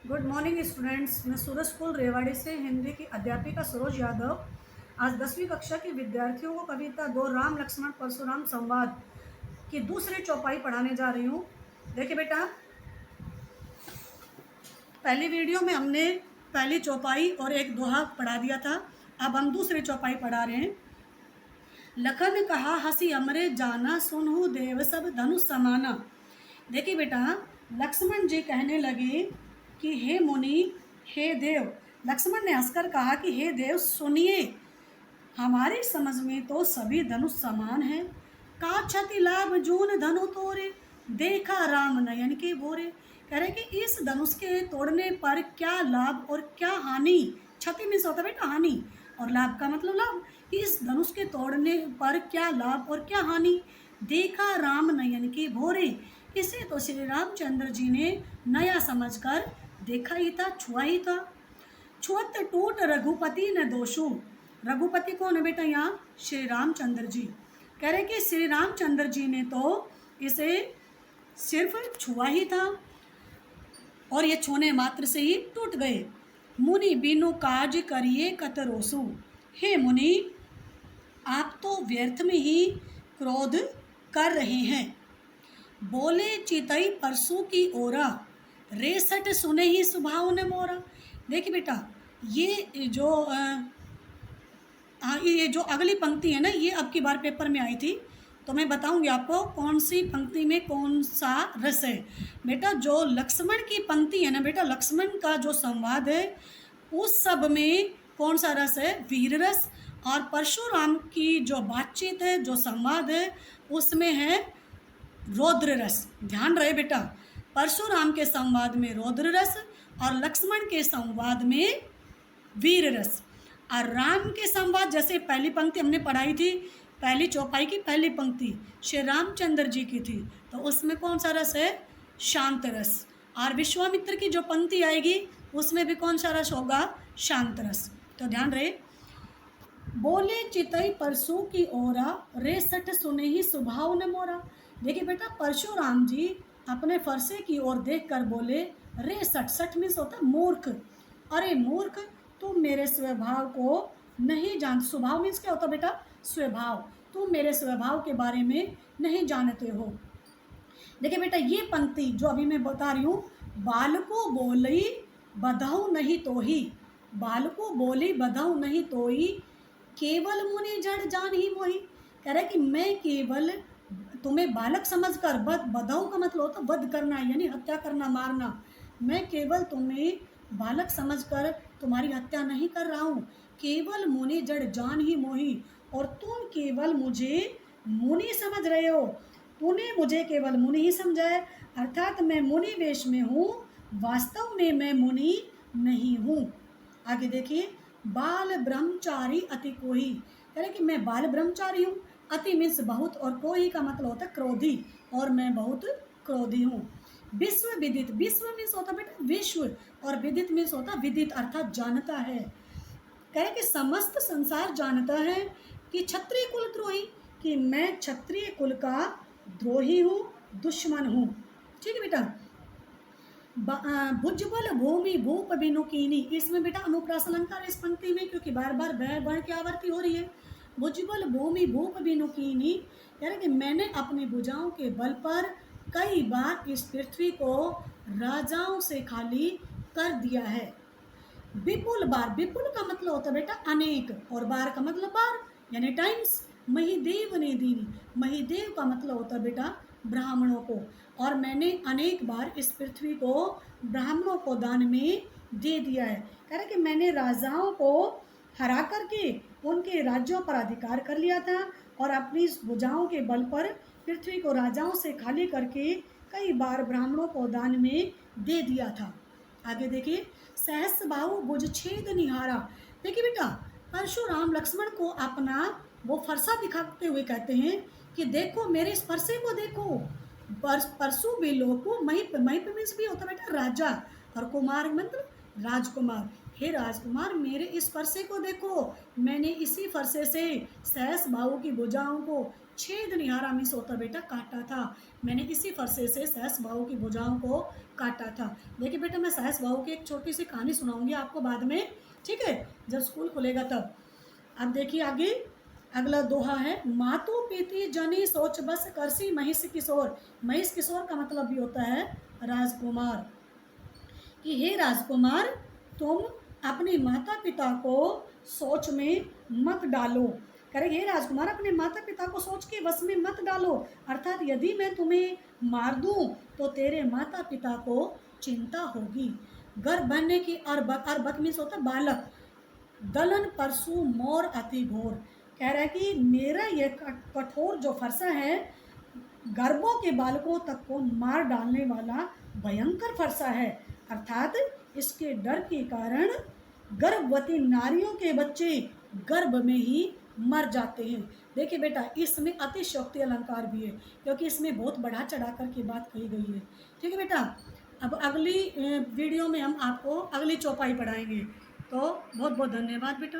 Good morning students. मैं सूरज school Rewari से हिंदी की अध्यापिका सरोज यादव आज 10वीं कक्षा के विद्यार्थियों को कविता दो राम लक्ष्मण परशुराम संवाद की दूसरी चौपाई पढ़ाने जा रही हूँ। देखिए बेटा, पहली वीडियो में हमने पहली चौपाई और एक दोहा पढ़ा दिया था। अब हम दूसरी चौपाई पढ़ा रहे हैं। लखन कहा हंसी अमरे जाना, सुनहु देव सब धनुष समाना। देखिए बेटा, लक्ष्मण जी कहने लगे कि हे मुनि, हे देव। लक्ष्मण ने हंसकर कहा कि हे देव सुनिए, हमारी समझ में तो सभी धनुष समान है। का क्षति लाभ जून धनु तोरे, देखा राम नयन के भोरे। कह रहे कि इस धनुष के तोड़ने पर क्या लाभ और क्या हानि। क्षति में होता बेटा हानि, और लाभ का मतलब लाभ। इस धनुष के तोड़ने पर क्या लाभ और क्या हानि, देखा राम नयन के भोरे। इसे तो श्री रामचंद्र जी ने नया समझकर देखा ही था, छुआ ही था। छुअत टूट रघुपति न दोषु। रघुपति कौन है बेटा यहाँ? श्री रामचंद्र जी। कह रहे कि श्री रामचंद्र जी ने तो इसे सिर्फ छुआ ही था और ये छूने मात्र से ही टूट गए। मुनि बिनु काज करिए कतरोसु। हे मुनि, आप तो व्यर्थ में ही क्रोध कर रहे हैं। बोले चितई परसू की ओरा, रेसठ सुने ही स्वभाव ने मोरा। देखिए बेटा, ये जो अगली पंक्ति है ना, ये अब की बार पेपर में आई थी, तो मैं बताऊंगी आपको कौन सी पंक्ति में कौन सा रस है। बेटा, जो लक्ष्मण की पंक्ति है ना बेटा, लक्ष्मण का जो संवाद है उस सब में कौन सा रस है? वीर रस। और परशुराम की जो बातचीत है, जो संवाद है, उसमें है रौद्र रस। ध्यान रहे बेटा, परशुराम के संवाद में रौद्र रस और लक्ष्मण के संवाद में वीर रस। और राम के संवाद, जैसे पहली पंक्ति हमने पढ़ाई थी, पहली चौपाई की पहली पंक्ति श्री रामचंद्र जी की थी, तो उसमें कौन सा रस है? शांत रस। और विश्वामित्र की जो पंक्ति आएगी उसमें भी कौन सा रस होगा? शांत रस। तो ध्यान रहे। बोले चितई परसू की ओरा, रेसठ सुने ही स्वभाव न मोरा। देखिए बेटा, परशुराम जी अपने फरसे की ओर देखकर बोले, रेसठ, सठ मीन्स होता मूर्ख। अरे मूर्ख, तुम मेरे स्वभाव को नहीं जानते। स्वभाव मीन्स क्या होता बेटा? स्वभाव। तुम मेरे स्वभाव के बारे में नहीं जानते हो। देखिए बेटा, ये पंक्ति जो अभी मैं बता रही हूँ, बालको बोली बधाऊ नहीं तोही। बालको बोली बधाऊ नहीं तोही, केवल मुनि जड़ जान ही मोही। कह रहे कि मैं केवल तुम्हें बालक समझकर, बधाऊ का मतलब होता वध करना, यानी हत्या करना, मारना। मैं केवल तुम्हें बालक समझकर तुम्हारी हत्या नहीं कर रहा हूँ। केवल मुनि जड़ जान ही मोही, और तुम केवल मुझे मुनि समझ रहे हो। तूने मुझे केवल मुनि ही समझा है, अर्थात मैं मुनि वेश में हूँ, वास्तव में मैं मुनि नहीं हूँ। आगे देखिए, बाल ब्रह्मचारी अति कोही। कह रहे कि मैं बाल ब्रह्मचारी हूँ। अति मीन्स बहुत, और कोही का मतलब होता है क्रोधी, और मैं बहुत क्रोधी हूँ। विश्व विदित, विश्व मीन्स होता बेटा विश्व, और विदित मीन्स होता विदित, अर्थात जानता है। कह रहे कि समस्त संसार जानता है कि क्षत्रिय कुल द्रोही, कि मैं क्षत्रिय कुल का द्रोही हूँ, दुश्मन हूँ। ठीक है बेटा। भुजबल भूमि भूप बिनु कीनी। इसमें बेटा अनुप्रास अलंकार इस पंक्ति में, क्योंकि बार बार बढ़ की आवृत्ति हो रही है। भुजबल भूमि भूप बिनु कीनी, यानी कि मैंने अपनी भुजाओं के बल पर कई बार इस पृथ्वी को राजाओं से खाली कर दिया है। विपुल बार, विपुल का मतलब होता है बेटा अनेक, और बार का मतलब बार यानी टाइम्स। महिदेव ने दीनी, महिदेव का मतलब होता है बेटा ब्राह्मणों को, और मैंने अनेक बार इस पृथ्वी को ब्राह्मणों को दान में दे दिया है। कह रहे कि मैंने राजाओं को हरा करके उनके राज्यों पर अधिकार कर लिया था, और अपनी भुजाओं के बल पर पृथ्वी को राजाओं से खाली करके कई बार ब्राह्मणों को दान में दे दिया था। आगे देखिए, सहस बाहु भुज छेद निहारा। देखिए बेटा, परशुराम लक्ष्मण को अपना वो फरसा दिखाते हुए कहते हैं कि देखो मेरे इस फरसे को देखो। परसु भी लोको महिप, महिप मीन्स भी होता बेटा राजा, और कुमार मतलब राजकुमार। हे राजकुमार, मेरे इस फरसे को देखो, मैंने इसी फरसे से सहस बाहु की भुजाओं को छेद निहारा मिस होता बेटा काटा था। मैंने इसी फरसे से सहस बाहु की भुजाओं को काटा था। देखिए बेटा, मैं सहस बाहु की एक छोटी सी कहानी सुनाऊंगी आपको बाद में, ठीक है, जब स्कूल खुलेगा तब। अब देखिए आगे अगला दोहा है, मातु पीती जनी सोच बस करसी महिष किशोर। महिष किशोर का मतलब भी होता है राजकुमार, कि हे राजकुमार, तुम अपने माता पिता को सोच में मत डालो। करें, हे राजकुमार, अपने माता पिता को सोच के बस में मत डालो, अर्थात यदि मैं तुम्हें मार दूं तो तेरे माता पिता को चिंता होगी। गर्भ बनने की अर्भक मीन्स होता है बालक, दलन परसु मोर अति घोर। कह रहा है कि मेरा यह कठोर जो फरसा है गर्भों के बालकों तक को मार डालने वाला भयंकर फरसा है, अर्थात इसके डर के कारण गर्भवती नारियों के बच्चे गर्भ में ही मर जाते हैं। देखिए बेटा, इसमें अतिशयोक्ति अलंकार भी है, क्योंकि इसमें बहुत बढ़ा चढ़ा कर के बात कही गई है। ठीक है बेटा, अब अगली वीडियो में हम आपको अगली चौपाई पढ़ाएंगे। तो बहुत बहुत धन्यवाद बेटा।